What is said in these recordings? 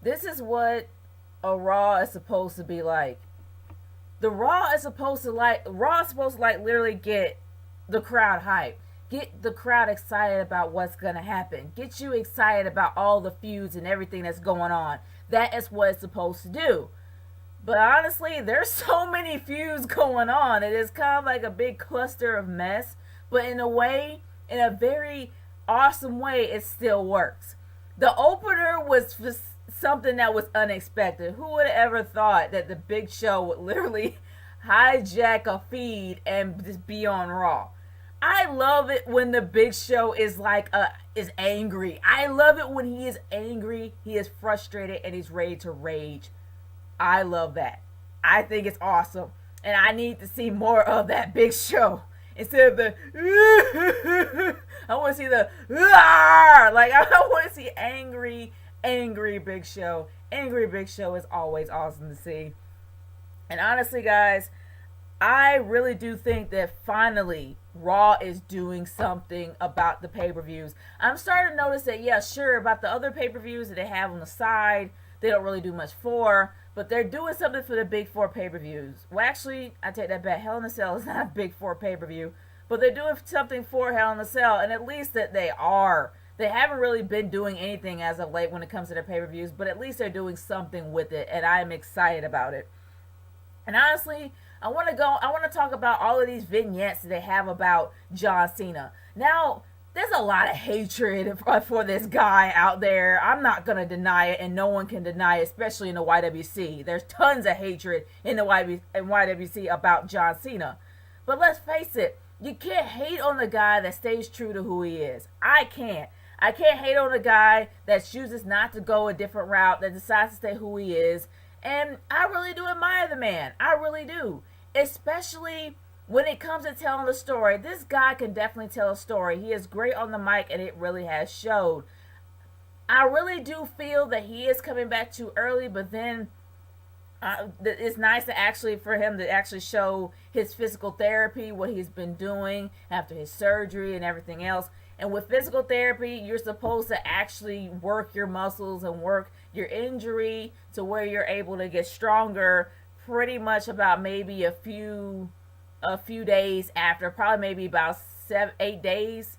this is what a Raw is supposed to be like. The Raw is supposed to like literally get the crowd hyped. Get the crowd excited about what's gonna happen. Get you excited about all the feuds and everything that's going on. That is what it's supposed to do. But honestly, there's so many feuds going on. It is kind of like a big cluster of mess. But in a way, in a very awesome way, it still works. The opener was just something that was unexpected. Who would have ever thought that the Big Show would literally hijack a feed and just be on Raw? I love it when the Big Show is angry. I love it when he is angry, he is frustrated, and he's ready to rage. I love that. I think it's awesome. And I need to see more of that Big Show. Instead of the I want to see the like I want to see angry Big Show. Angry Big Show is always awesome to see. And honestly, guys, I really do think that finally Raw is doing something about the pay-per-views. I'm starting to notice that, yeah, sure, about the other pay-per-views that they have on the side, they don't really do much for, but they're doing something for the Big Four pay-per-views. Well, actually, I take that back. Hell in a Cell is not a Big Four pay-per-view, but they're doing something for Hell in a Cell, and at least that they are. They haven't really been doing anything as of late when it comes to their pay-per-views, but at least they're doing something with it, and I'm excited about it. And honestly, I want to talk about all of these vignettes that they have about John Cena. Now, there's a lot of hatred for this guy out there. I'm not going to deny it, and no one can deny it, especially in the YWC. There's tons of hatred in the YWC about John Cena. But let's face it, you can't hate on the guy that stays true to who he is. I can't. I can't hate on a guy that chooses not to go a different route, that decides to stay who he is. And I really do admire the man. I really do. Especially when it comes to telling the story. This guy can definitely tell a story. He is great on the mic, and it really has showed. I really do feel that he is coming back too early, but then it's nice to actually for him to actually show his physical therapy, what he's been doing after his surgery and everything else. And with physical therapy, you're supposed to actually work your muscles and work your injury to where you're able to get stronger pretty much about maybe a few days after, probably maybe about 7-8 days,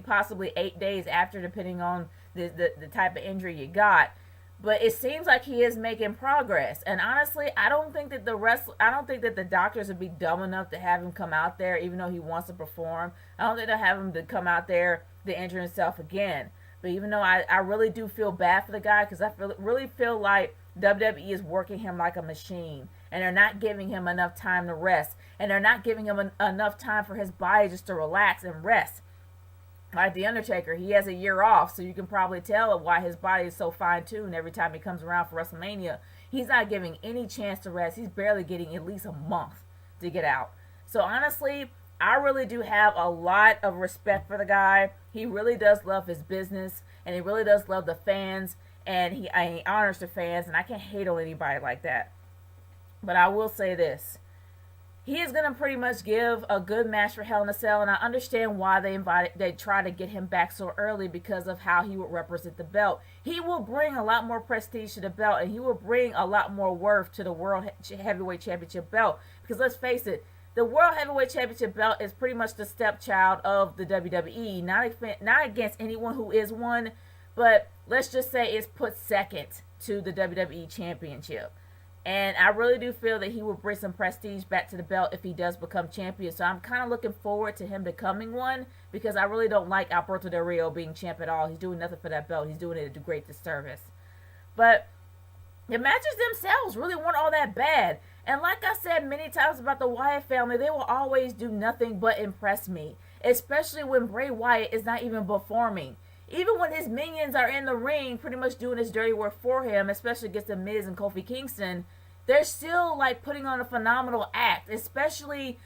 possibly 8 days after, depending on the type of injury you got. But it seems like he is making progress. And honestly, I don't think that the doctors would be dumb enough to have him come out there, even though he wants to perform. I don't think they'll have him to come out there to injure himself again. But even though I really do feel bad for the guy, because really feel like WWE is working him like a machine, and they're not giving him enough time to rest, and they're not giving him enough time for his body just to relax and rest. Like The Undertaker, he has a year off, so you can probably tell why his body is so fine-tuned every time he comes around for WrestleMania. He's not giving any chance to rest. He's barely getting at least a month to get out. So honestly, I really do have a lot of respect for the guy. He really does love his business, and he really does love the fans, and he honors the fans, and I can't hate on anybody like that. But I will say this. He is going to pretty much give a good match for Hell in a Cell, and I understand why they try to get him back so early, because of how he would represent the belt. He will bring a lot more prestige to the belt, and he will bring a lot more worth to the World Heavyweight Championship belt. Because let's face it, the World Heavyweight Championship belt is pretty much the stepchild of the WWE. Not against anyone who is one, but let's just say it's put second to the WWE Championship. And I really do feel that he will bring some prestige back to the belt if he does become champion. So I'm kind of looking forward to him becoming one, because I really don't like Alberto Del Rio being champ at all. He's doing nothing for that belt. He's doing it at a great disservice. But the matches themselves really weren't all that bad. And like I said many times about the Wyatt family, they will always do nothing but impress me. Especially when Bray Wyatt is not even performing. Even when his minions are in the ring pretty much doing his dirty work for him, especially against The Miz and Kofi Kingston, they're still like putting on a phenomenal act. Especially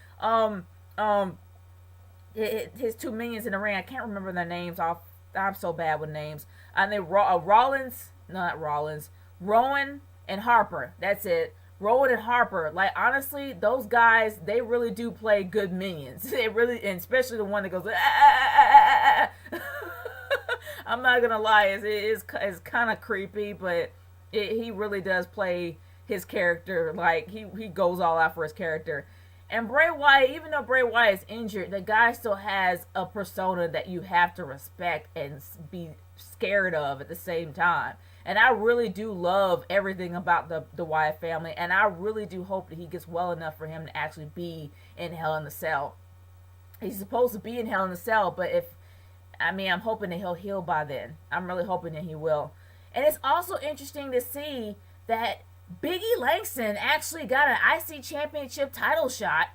his two minions in the ring. I can't remember their names off. I'm so bad with names. And they Rowan and Harper. That's it. Rowan and Harper. Like, honestly, those guys, they really do play good minions. They really, and especially the one that goes I'm not gonna lie, it's kind of creepy, but He really does play his character. Like, he goes all out for his character. And Bray Wyatt, even though Bray Wyatt is injured, the guy still has a persona that you have to respect and be scared of at the same time. And I really do love everything about the Wyatt family. And I really do hope that he gets well enough for him to actually be in Hell in the Cell. He's supposed to be in Hell in the Cell, but I'm hoping that he'll heal by then. I'm really hoping that he will. And it's also interesting to see that Biggie Langston actually got an IC championship title shot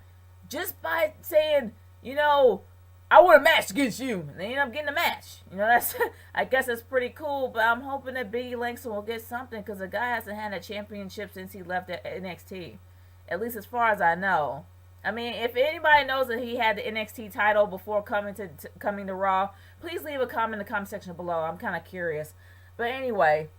just by saying, I want a match against you. And they end up getting a match. That's I guess that's pretty cool, but I'm hoping that Biggie Langston will get something because the guy hasn't had a championship since he left at NXT. At least as far as I know. I mean, if anybody knows that he had the NXT title before coming to Raw, please leave a comment in the comment section below. I'm kind of curious. But anyway,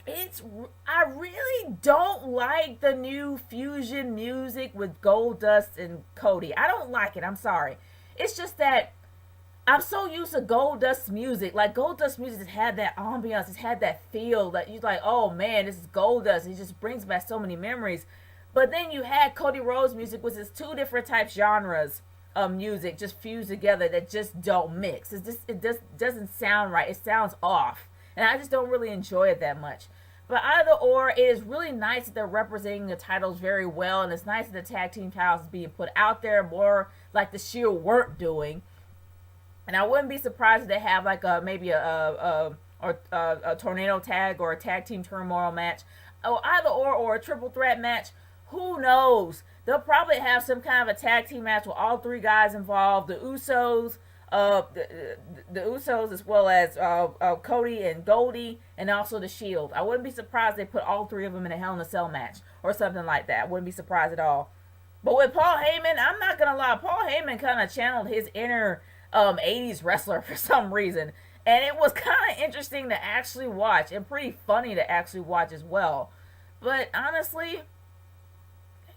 I really don't like the new fusion music with Goldust and Cody. I don't like it. I'm sorry. It's just that I'm so used to Goldust's music. Like, Goldust music has had that ambiance. It's had that feel that you're like, oh man, this is Goldust. It just brings back so many memories. But then you had Cody Rhodes music, which is two different type genres of music just fused together that just don't mix. It just doesn't sound right. It sounds off. And I just don't really enjoy it that much. But either or, it is really nice that they're representing the titles very well. And it's nice that the tag team titles is being put out there more like the Shield weren't doing. And I wouldn't be surprised if they have like maybe a tornado tag or a tag team turmoil match. Or either or a triple threat match. Who knows? They'll probably have some kind of a tag team match with all three guys involved. The Usos, the Usos as well as Cody and Goldie, and also the Shield. I wouldn't be surprised if they put all three of them in a Hell in a Cell match or something like that. I wouldn't be surprised at all. But with Paul Heyman, I'm not gonna lie. Paul Heyman kind of channeled his inner 80s wrestler for some reason, and it was kind of interesting to actually watch and pretty funny to actually watch as well. But honestly,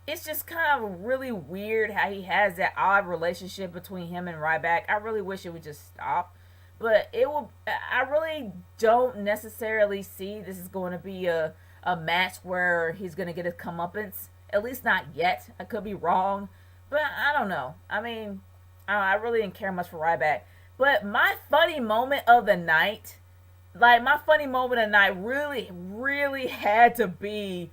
it's just kind of really weird how he has that odd relationship between him and Ryback. I really wish it would just stop. But I really don't necessarily see this is going to be a match where he's going to get his comeuppance. At least not yet. I could be wrong. But I don't know. I mean, I really didn't care much for Ryback. But my funny moment of the night, really, really had to be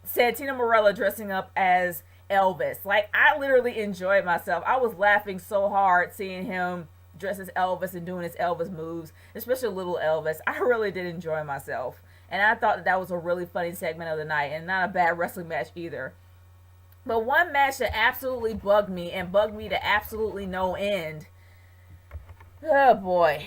Santino Marella dressing up as Elvis. Like, I literally enjoyed myself. I was laughing so hard seeing him dress as Elvis and doing his Elvis moves, especially little Elvis. I really did enjoy myself. And I thought that was a really funny segment of the night and not a bad wrestling match either. But one match that absolutely bugged me and bugged me to absolutely no end. Oh boy.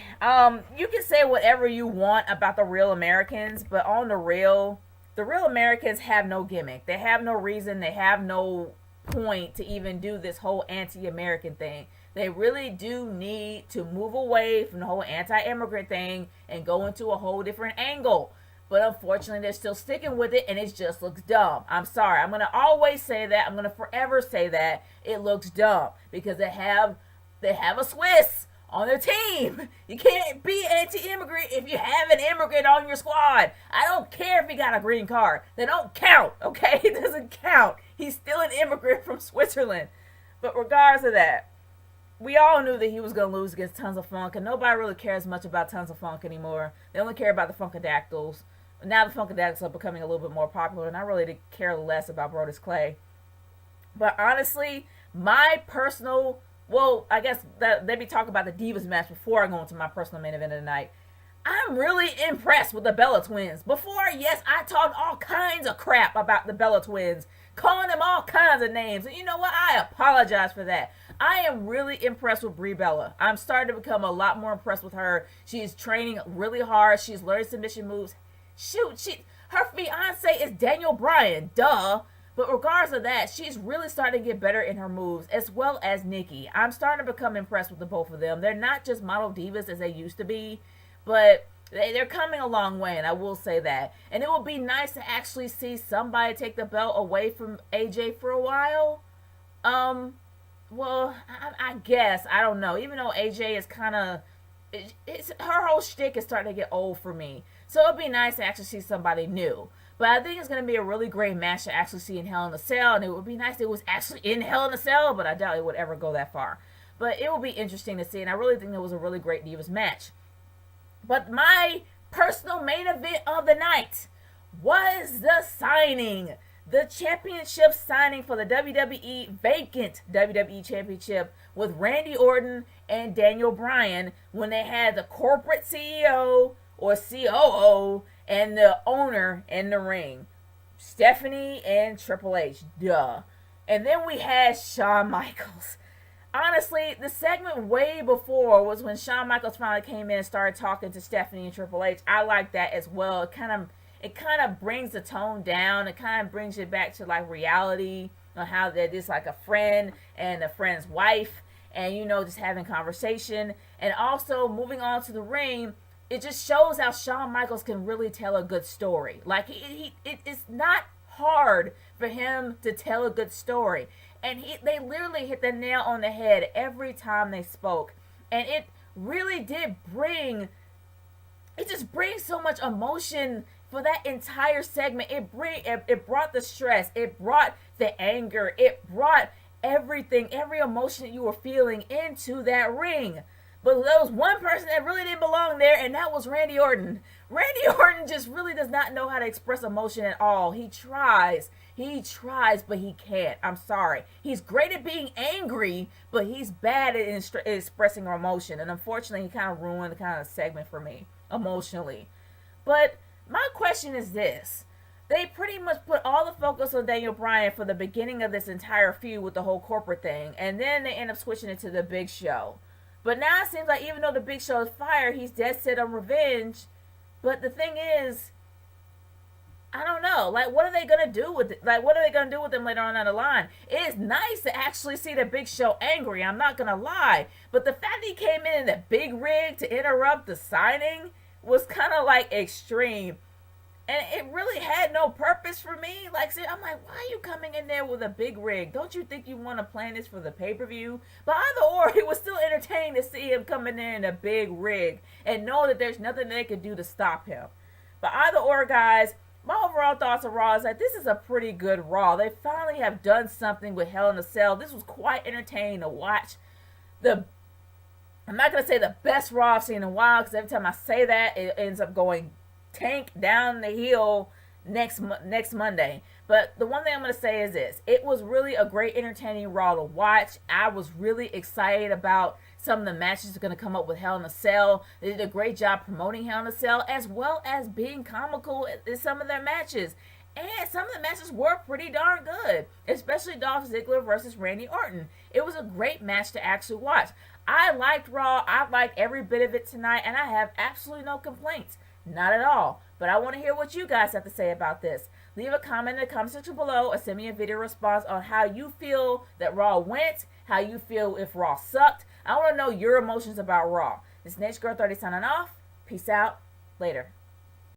You can say whatever you want about the Real Americans, but on the Real Americans have no gimmick. They have no reason. They have no point to even do this whole anti-American thing. They really do need to move away from the whole anti-immigrant thing and go into a whole different angle. But unfortunately, they're still sticking with it, and it just looks dumb. I'm sorry. I'm going to always say that. I'm going to forever say that. It looks dumb because they have a Swiss on their team. You can't be anti-immigrant if you have an immigrant on your squad. I don't care if he got a green card. They don't count, okay? It doesn't count. He's still an immigrant from Switzerland. But regardless of that, we all knew that he was going to lose against Tons of Funk, and nobody really cares much about Tons of Funk anymore. They only care about the Funkadactyls. Now the Funkadactyls are becoming a little bit more popular, and I really care less about Brodus Clay. But honestly, my personal... Well, I guess that they be talking about the Divas match before I go into my personal main event of the night. I'm really impressed with the Bella Twins. Before, yes, I talked all kinds of crap about the Bella Twins, calling them all kinds of names. And you know what? I apologize for that. I am really impressed with Brie Bella. I'm starting to become a lot more impressed with her. She's training really hard. She's learning submission moves. Shoot, her fiance is Daniel Bryan. Duh. But regardless of that, she's really starting to get better in her moves, as well as Nikki. I'm starting to become impressed with the both of them. They're not just model divas as they used to be, but they're coming a long way, and I will say that. And it would be nice to actually see somebody take the belt away from AJ for a while. Well, I guess. I don't know. Even though AJ is kind of... her whole shtick is starting to get old for me. So it'd be nice to actually see somebody new. But I think it's going to be a really great match to actually see in Hell in a Cell, and it would be nice if it was actually in Hell in a Cell, but I doubt it would ever go that far. But it will be interesting to see, and I really think it was a really great Divas match. But my personal main event of the night was the signing. The championship signing for the WWE vacant WWE Championship with Randy Orton and Daniel Bryan when they had the corporate CEO or COO and the owner in the ring. Stephanie and Triple H. Duh. And then we had Shawn Michaels. Honestly, the segment way before was when Shawn Michaels finally came in and started talking to Stephanie and Triple H. I like that as well. It kind of brings the tone down. It kind of brings it back to like reality on how that is like a friend and a friend's wife, and just having conversation. And also moving on to the ring, it just shows how Shawn Michaels can really tell a good story. Like it's not hard for him to tell a good story. And they literally hit the nail on the head every time they spoke. And it really did just brings so much emotion for that entire segment. It brought the stress. It brought the anger. It brought everything, every emotion that you were feeling into that ring. But there was one person that really didn't belong there, and that was Randy Orton. Randy Orton just really does not know how to express emotion at all. He tries, but he can't. I'm sorry. He's great at being angry, but he's bad at expressing emotion. And unfortunately, he kind of ruined the kind of segment for me emotionally. But my question is this. They pretty much put all the focus on Daniel Bryan for the beginning of this entire feud with the whole corporate thing, and then they end up switching it to the Big Show. But now it seems like even though the Big Show is fired, he's dead set on revenge. But the thing is, I don't know. Like, what are they gonna do with it? Like, what are they gonna do with him later on down the line? It is nice to actually see the Big Show angry. I'm not gonna lie. But the fact that he came in the big rig to interrupt the signing was kind of like extreme. And it really had no purpose for me. Like, I'm like, why are you coming in there with a big rig? Don't you think you want to plan this for the pay-per-view? But either or, it was still entertaining to see him coming in a big rig and know that there's nothing they could do to stop him. But either or, guys, my overall thoughts of Raw is that this is a pretty good Raw. They finally have done something with Hell in a Cell. This was quite entertaining to watch. I'm not going to say the best Raw I've seen in a while, because every time I say that, it ends up going tank down the hill next Monday. But the one thing I'm going to say is this. It was really a great entertaining Raw to watch. I was really excited about some of the matches that are going to come up with Hell in a Cell. They did a great job promoting Hell in a Cell, as well as being comical in some of their matches. And some of the matches were pretty darn good, especially Dolph Ziggler versus Randy Orton. It was a great match to actually watch. I liked Raw. I liked every bit of it tonight, and I have absolutely no complaints. Not at all. But I want to hear what you guys have to say about this. Leave a comment in the comment section below or send me a video response on how you feel that Raw went, how you feel if Raw sucked. I want to know your emotions about Raw. This is Nature Girl 30 signing off. Peace out. Later.